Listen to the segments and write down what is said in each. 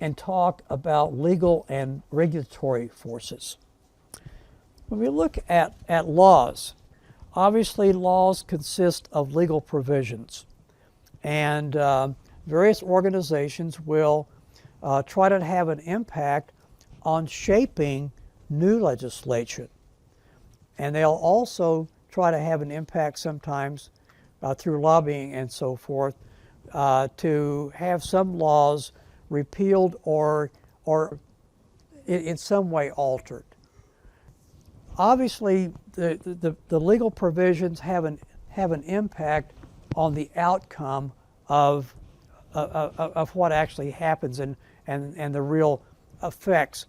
and talk about legal and regulatory forces. When we look at laws, obviously laws consist of legal provisions, and various organizations will try to have an impact on shaping new legislation. And they'll also try to have an impact sometimes through lobbying and so forth to have some laws repealed or in some way altered. Obviously, the legal provisions have an impact on the outcome of what actually happens and the real effects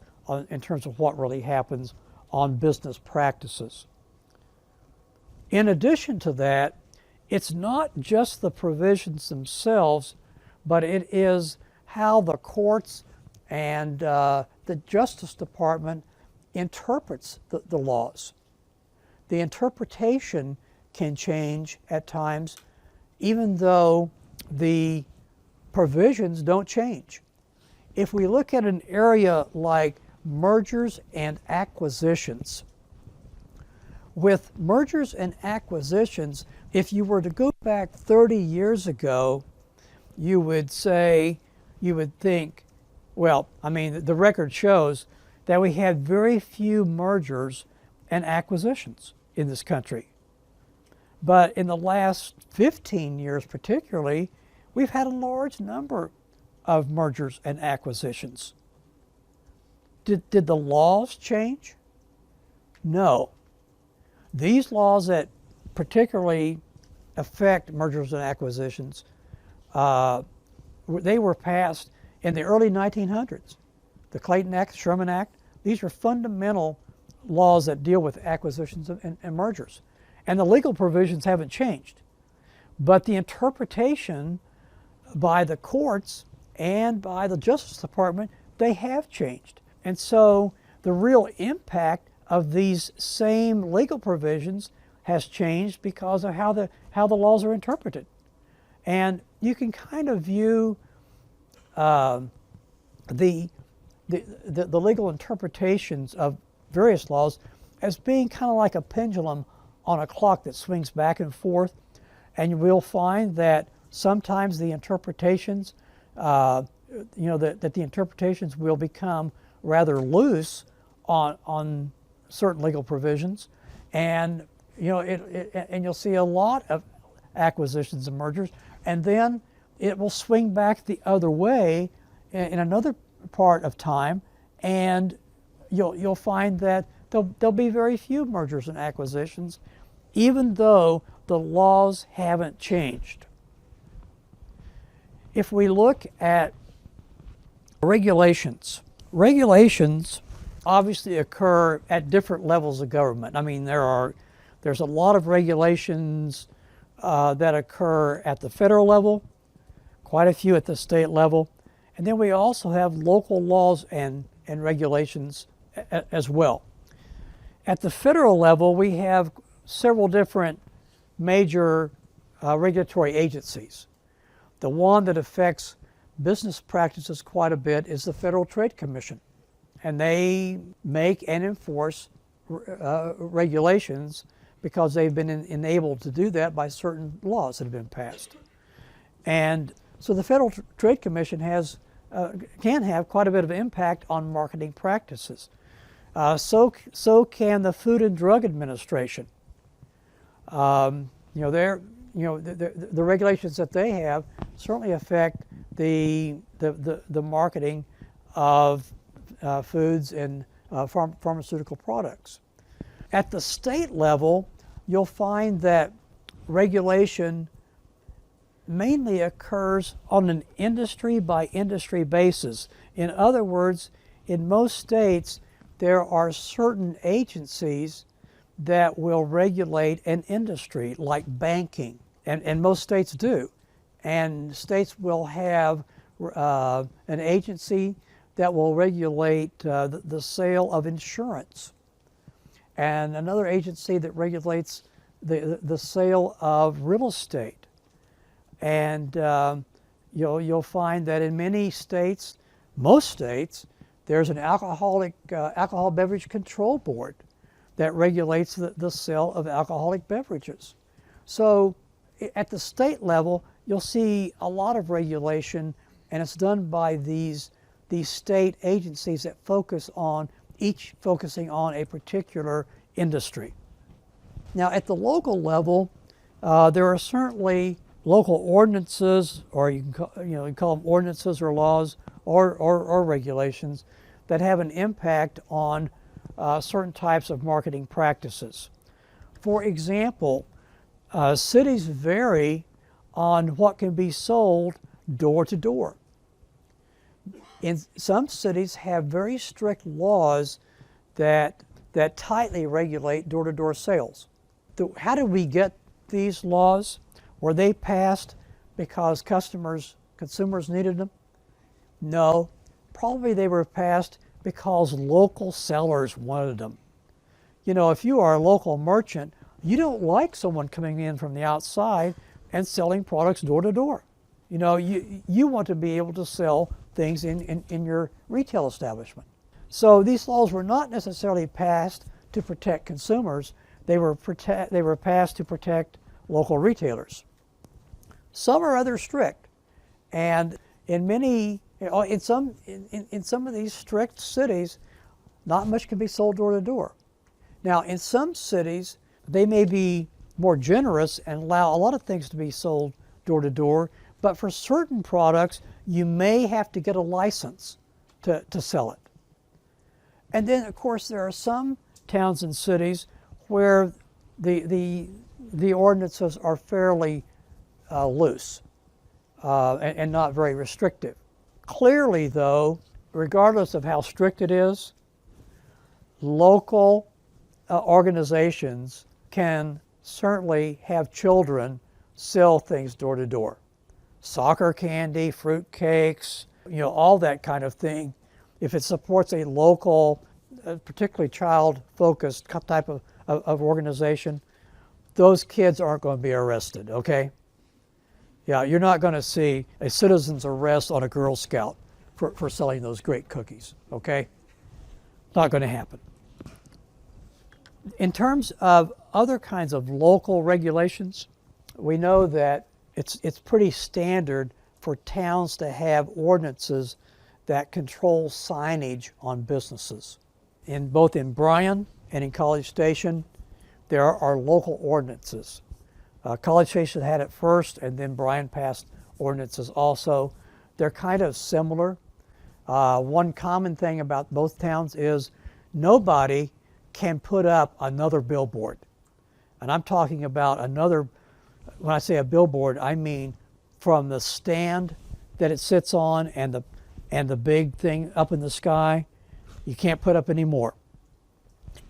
in terms of what really happens on business practices. In addition to that, it's not just the provisions themselves, but it is how the courts and the Justice Department interprets the laws. The interpretation can change at times, even though the provisions don't change. If we look at an area like mergers and acquisitions, with mergers and acquisitions, if you were to go back 30 years ago, you would think, well, I mean, the record shows that we had very few mergers and acquisitions in this country. But in the last 15 years particularly, we've had a large number of mergers and acquisitions. Did the laws change? No. These laws that particularly affect mergers and acquisitions, they were passed in the early 1900s. The Clayton Act, the Sherman Act, these are fundamental laws that deal with acquisitions and mergers. And the legal provisions haven't changed. But the interpretation by the courts and by the Justice Department, they have changed. And so the real impact of these same legal provisions has changed because of how the laws are interpreted. And you can kind of view the legal interpretations of various laws as being kind of like a pendulum on a clock that swings back and forth. And you will find that sometimes the interpretations, that the interpretations will become rather loose on certain legal provisions, and and you'll see a lot of acquisitions and mergers, and then it will swing back the other way in another part of time, and you'll find that there'll be very few mergers and acquisitions, even though the laws haven't changed. If we look at regulations obviously occur at different levels of government. I mean, there's a lot of regulations that occur at the federal level, quite a few at the state level, and then we also have local laws and regulations as well. At the federal level, we have several different major regulatory agencies. The one that affects business practices quite a bit is the Federal Trade Commission, and they make and enforce regulations because they've been enabled to do that by certain laws that have been passed. And so the Federal Trade Commission can have quite a bit of impact on marketing practices. So can the Food and Drug Administration. The regulations that they have certainly affect the marketing of foods and pharmaceutical products. At the state level, you'll find that regulation mainly occurs on an industry by industry basis. In other words, in most states, there are certain agencies that will regulate an industry like banking, and most states do. And states will have an agency that will regulate the sale of insurance, and another agency that regulates the sale of real estate. And you'll find that in many states Most states, there's an alcohol beverage control board that regulates the sale of alcoholic beverages. So at the state level, you'll see a lot of regulation, and it's done by these state agencies that focusing on a particular industry. Now at the local level, there are certainly local ordinances, or you can call them ordinances or laws or regulations that have an impact on certain types of marketing practices. For example, cities vary on what can be sold door to door. In some cities have very strict laws that tightly regulate door-to-door sales. How did we get these laws? Were they passed because consumers needed them? No, probably they were passed because local sellers wanted them. You know, if you are a local merchant, you don't like someone coming in from the outside and selling products door to door. You know, you want to be able to sell things in your retail establishment. So these laws were not necessarily passed to protect consumers. They were passed to protect local retailers. Some are rather strict, and in some of these strict cities, not much can be sold door to door. Now, in some cities, they may be more generous and allow a lot of things to be sold door to door, but for certain products, you may have to get a license to sell it. And then, of course, there are some towns and cities where the ordinances are fairly loose and not very restrictive. Clearly, though, regardless of how strict it is, local organizations can certainly have children sell things door to door. Soccer candy, fruit cakes, all that kind of thing. If it supports a local, particularly child-focused type of organization, those kids aren't going to be arrested, okay? Yeah, you're not going to see a citizen's arrest on a Girl Scout for selling those great cookies, okay? Not going to happen. In terms of other kinds of local regulations, we know that it's pretty standard for towns to have ordinances that control signage on businesses. Both in Bryan and in College Station, there are local ordinances. College Station had it first, and then Bryan passed ordinances also. They're kind of similar. One common thing about both towns is nobody can put up another billboard. And I'm talking about when I say a billboard, I mean from the stand that it sits on and the big thing up in the sky. You can't put up any more.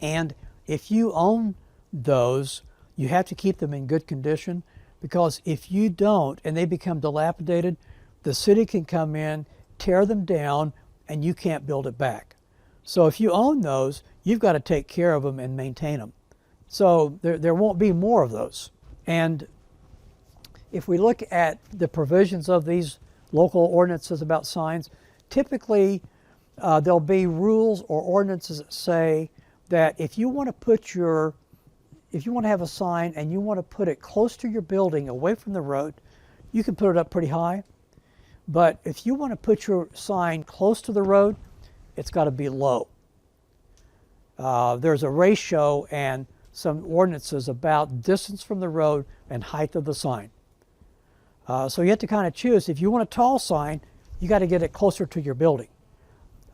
And if you own those, you have to keep them in good condition, because if you don't and they become dilapidated, the city can come in, tear them down, and you can't build it back. So if you own those, you've got to take care of them and maintain them. So there won't be more of those. And if we look at the provisions of these local ordinances about signs, typically there'll be rules or ordinances that say that if you want to have a sign and you want to put it close to your building, away from the road, you can put it up pretty high. But if you want to put your sign close to the road, it's got to be low. There's a ratio and some ordinances about distance from the road and height of the sign. So you have to kind of choose. If you want a tall sign, you got to get it closer to your building.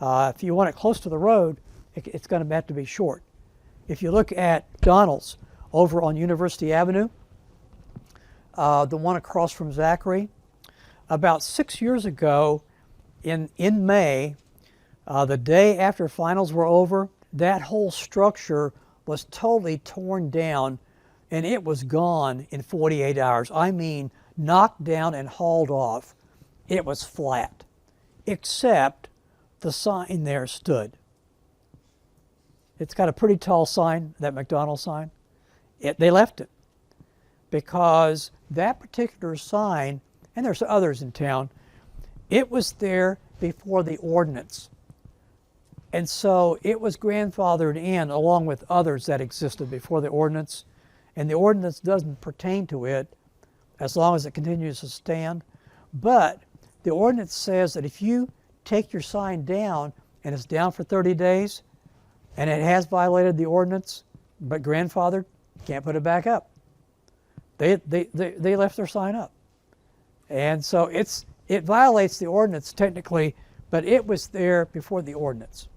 If you want it close to the road, it's going to have to be short. If you look at McDonald's over on University Avenue, the one across from Zachary, about 6 years ago in May, the day after finals were over, that whole structure was totally torn down, and it was gone in 48 hours. I mean, knocked down and hauled off. It was flat, except the sign there stood. It's got a pretty tall sign, that McDonald's sign. They left it because that particular sign, and there's others in town, it was there before the ordinance. And so it was grandfathered in along with others that existed before the ordinance. And the ordinance doesn't pertain to it as long as it continues to stand. But the ordinance says that if you take your sign down and it's down for 30 days and it has violated the ordinance, but grandfathered, can't put it back up. They left their sign up. And so it violates the ordinance technically, but it was there before the ordinance.